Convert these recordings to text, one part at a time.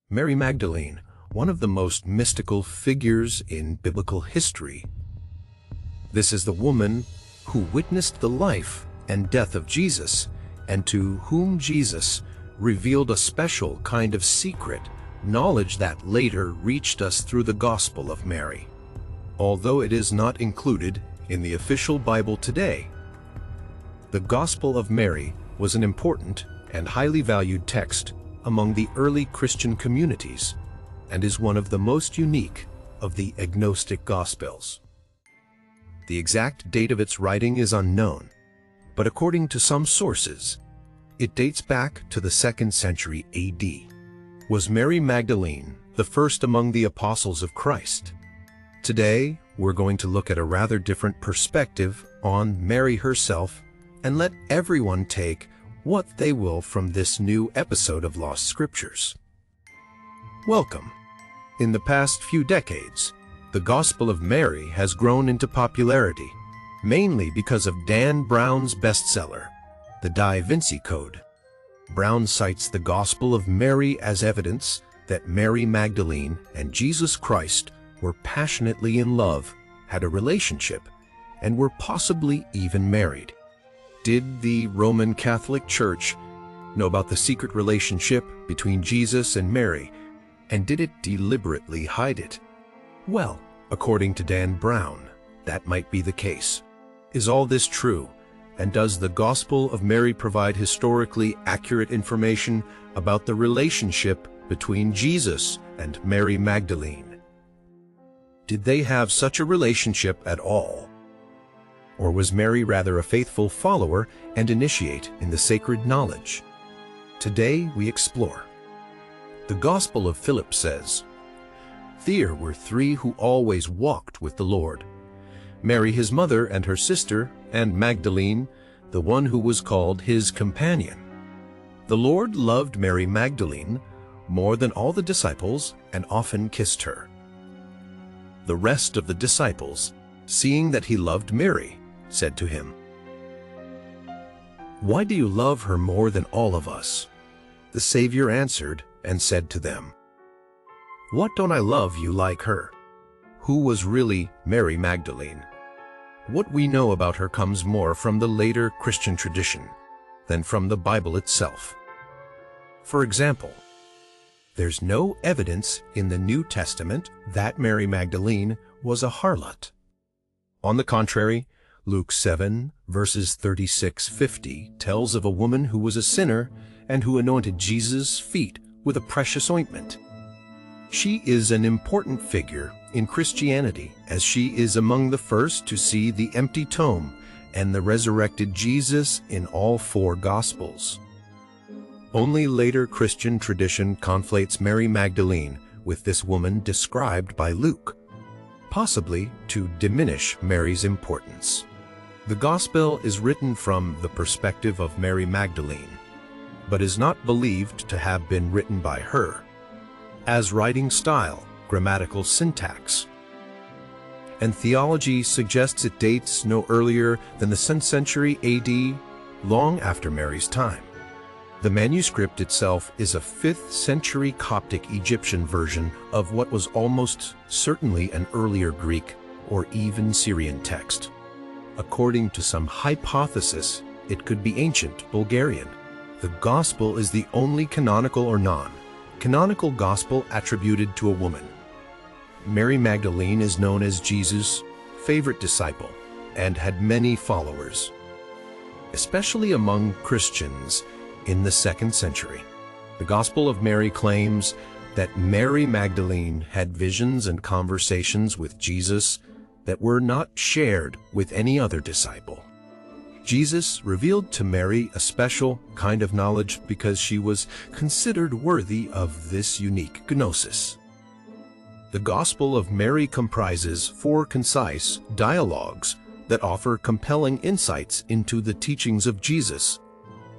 Mary Magdalene, one of the most mystical figures in biblical history. This is the woman who witnessed the life and death of Jesus, and to whom Jesus revealed a special kind of secret knowledge that later reached us through the Gospel of Mary. Although it is not included in the official Bible today, the Gospel of Mary was an important and highly valued text among the early Christian communities and is one of the most unique of the agnostic Gospels. The exact date of its writing is unknown, but according to some sources, it dates back to the 2nd century AD. Was Mary Magdalene the first among the apostles of Christ? Today, we're going to look at a rather different perspective on Mary herself and let everyone take what they will from this new episode of Lost Scriptures. Welcome. In the past few decades, the Gospel of Mary has grown into popularity, mainly because of Dan Brown's bestseller, The Da Vinci Code. Brown cites the Gospel of Mary as evidence that Mary Magdalene and Jesus Christ were passionately in love, had a relationship, and were possibly even married. Did the Roman Catholic Church know about the secret relationship between Jesus and Mary, and did it deliberately hide it? Well, according to Dan Brown, that might be the case. Is all this true? And does the Gospel of Mary provide historically accurate information about the relationship between Jesus and Mary Magdalene? Did they have such a relationship at all? Or was Mary rather a faithful follower and initiate in the sacred knowledge? Today we explore. The Gospel of Philip says, "There were 3 who always walked with the Lord: Mary his mother and her sister, and Magdalene, the one who was called his companion. The Lord loved Mary Magdalene more than all the disciples and often kissed her. The rest of the disciples, seeing that he loved Mary, said to him, 'Why do you love her more than all of us?' The Savior answered and said to them, 'What don't I love you like her?'" Who was really Mary Magdalene? What we know about her comes more from the later Christian tradition than from the Bible itself. For example, there's no evidence in the New Testament that Mary Magdalene was a harlot. On the contrary, Luke 7, verses 36-50 tells of a woman who was a sinner and who anointed Jesus' feet with a precious ointment. She is an important figure in Christianity, as she is among the first to see the empty tomb and the resurrected Jesus in all 4 Gospels. Only later Christian tradition conflates Mary Magdalene with this woman described by Luke, possibly to diminish Mary's importance. The Gospel is written from the perspective of Mary Magdalene, but is not believed to have been written by her, as writing style, grammatical syntax, and theology suggests it dates no earlier than the 2nd century AD, long after Mary's time. The manuscript itself is a 5th century Coptic Egyptian version of what was almost certainly an earlier Greek or even Syrian text. According to some hypothesis, it could be ancient Bulgarian. The Gospel is the only canonical or non-canonical Gospel attributed to a woman. Mary Magdalene is known as Jesus' favorite disciple and had many followers, especially among Christians in the 2nd century. The Gospel of Mary claims that Mary Magdalene had visions and conversations with Jesus that were not shared with any other disciple. Jesus revealed to Mary a special kind of knowledge because she was considered worthy of this unique gnosis. The Gospel of Mary comprises 4 concise dialogues that offer compelling insights into the teachings of Jesus,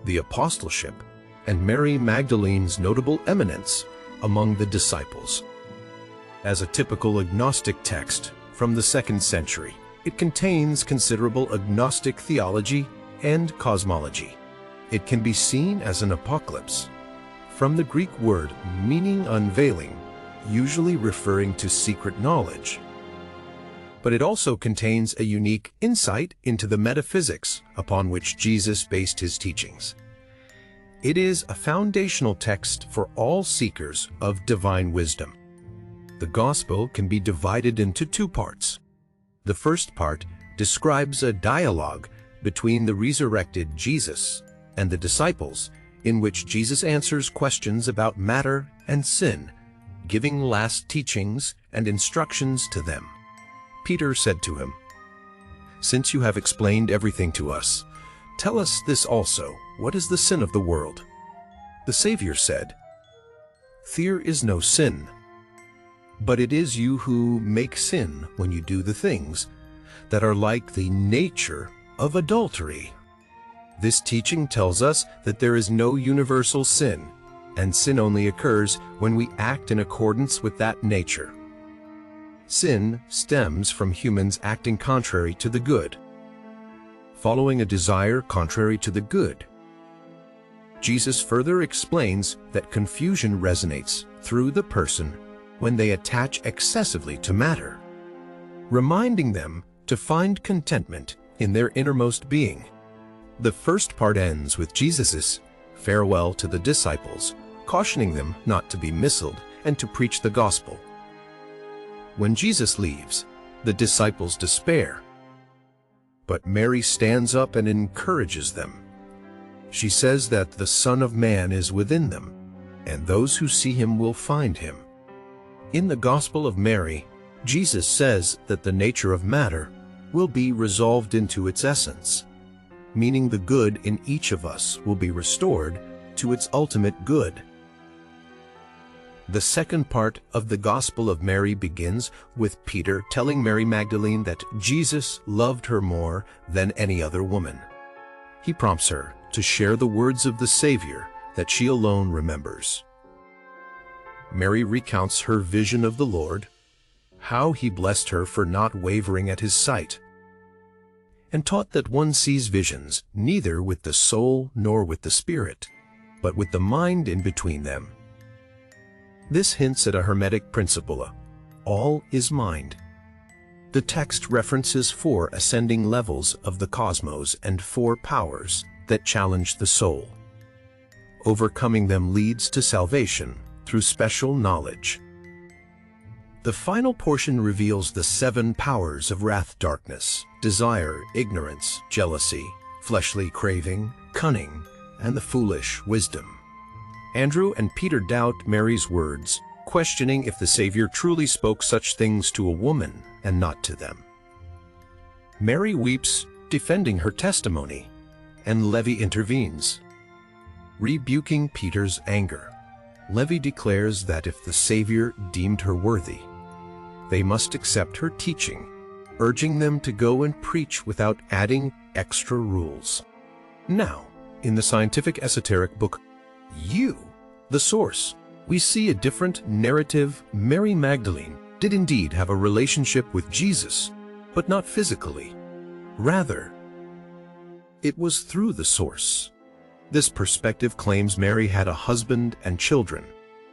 the apostleship, and Mary Magdalene's notable eminence among the disciples. As a typical agnostic text from the 2nd century, it contains considerable agnostic theology and cosmology. It can be seen as an apocalypse, from the Greek word meaning unveiling, usually referring to secret knowledge. But it also contains a unique insight into the metaphysics upon which Jesus based his teachings. It is a foundational text for all seekers of divine wisdom. The Gospel can be divided into two parts. The first part describes a dialogue between the resurrected Jesus and the disciples, in which Jesus answers questions about matter and sin, giving last teachings and instructions to them. Peter said to him, "Since you have explained everything to us, tell us this also, what is the sin of the world?" The Savior said, "Fear is no sin, but it is you who make sin when you do the things that are like the nature of adultery." This teaching tells us that there is no universal sin, and sin only occurs when we act in accordance with that nature. Sin stems from humans acting contrary to the good, following a desire contrary to the good. Jesus further explains that confusion resonates through the person when they attach excessively to matter, reminding them to find contentment in their innermost being. The first part ends with Jesus' farewell to the disciples, cautioning them not to be misled and to preach the gospel. When Jesus leaves, the disciples despair, but Mary stands up and encourages them. She says that the Son of Man is within them, and those who see him will find him. In the Gospel of Mary, Jesus says that the nature of matter will be resolved into its essence, meaning the good in each of us will be restored to its ultimate good. The second part of the Gospel of Mary begins with Peter telling Mary Magdalene that Jesus loved her more than any other woman. He prompts her to share the words of the Savior that she alone remembers. Mary recounts her vision of the Lord, how he blessed her for not wavering at his sight, and taught that one sees visions neither with the soul nor with the spirit, but with the mind in between them. This hints at a Hermetic principle: all is mind. The text references 4 ascending levels of the cosmos and 4 powers that challenge the soul. Overcoming them leads to salvation through special knowledge. The final portion reveals the 7 powers of wrath, darkness, desire, ignorance, jealousy, fleshly craving, cunning, and the foolish wisdom. Andrew and Peter doubt Mary's words, questioning if the Savior truly spoke such things to a woman and not to them. Mary weeps, defending her testimony, and Levi intervenes. Rebuking Peter's anger, Levi declares that if the Savior deemed her worthy, they must accept her teaching, urging them to go and preach without adding extra rules. Now, in the scientific esoteric book, You, the Source, we see a different narrative. Mary Magdalene did indeed have a relationship with Jesus, but not physically. Rather, it was through the Source. This perspective claims Mary had a husband and children,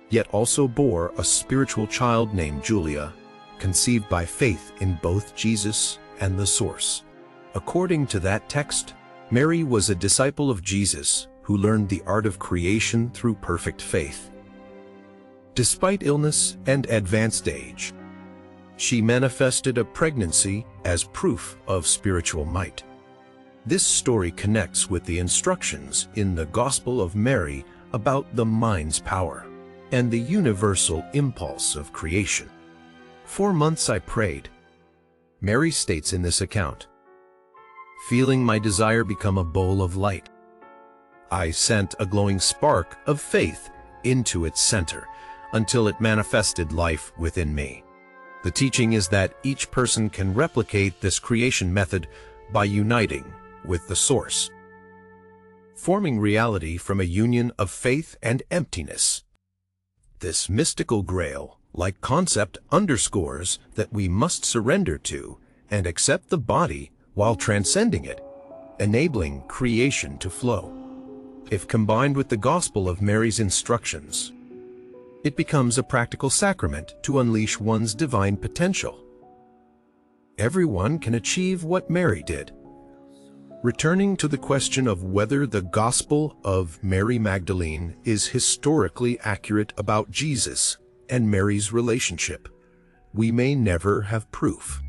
yet also bore a spiritual child named Julia, conceived by faith in both Jesus and the Source. According to that text, Mary was a disciple of Jesus who learned the art of creation through perfect faith. Despite illness and advanced age, she manifested a pregnancy as proof of spiritual might. This story connects with the instructions in the Gospel of Mary about the mind's power and the universal impulse of creation. 4 months I prayed, Mary states in this account, feeling my desire become a bowl of light. I sent a glowing spark of faith into its center until it manifested life within me. The teaching is that each person can replicate this creation method by uniting with the Source, forming reality from a union of faith and emptiness. This mystical Grail-like concept underscores that we must surrender to and accept the body while transcending it, enabling creation to flow. If combined with the gospel of Mary's instructions, it becomes a practical sacrament to unleash one's divine potential. Everyone can achieve what Mary did. Returning to the question of whether the Gospel of Mary Magdalene is historically accurate about Jesus and Mary's relationship, we may never have proof.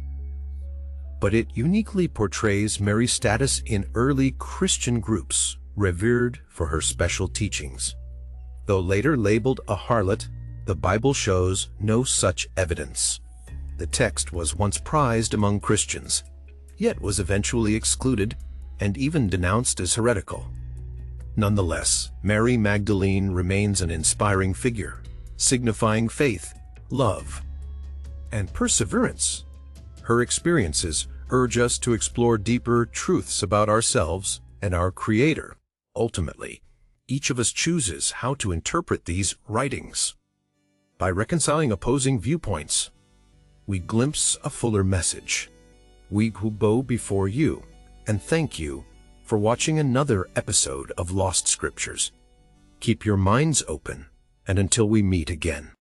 But it uniquely portrays Mary's status in early Christian groups, revered for her special teachings. Though later labeled a harlot, the Bible shows no such evidence. The text was once prized among Christians, yet was eventually excluded and even denounced as heretical. Nonetheless, Mary Magdalene remains an inspiring figure, signifying faith, love, and perseverance. Her experiences urge us to explore deeper truths about ourselves and our Creator. Ultimately, each of us chooses how to interpret these writings. By reconciling opposing viewpoints, we glimpse a fuller message. We who bow before you and thank you for watching another episode of Lost Scriptures. Keep your minds open, and until we meet again.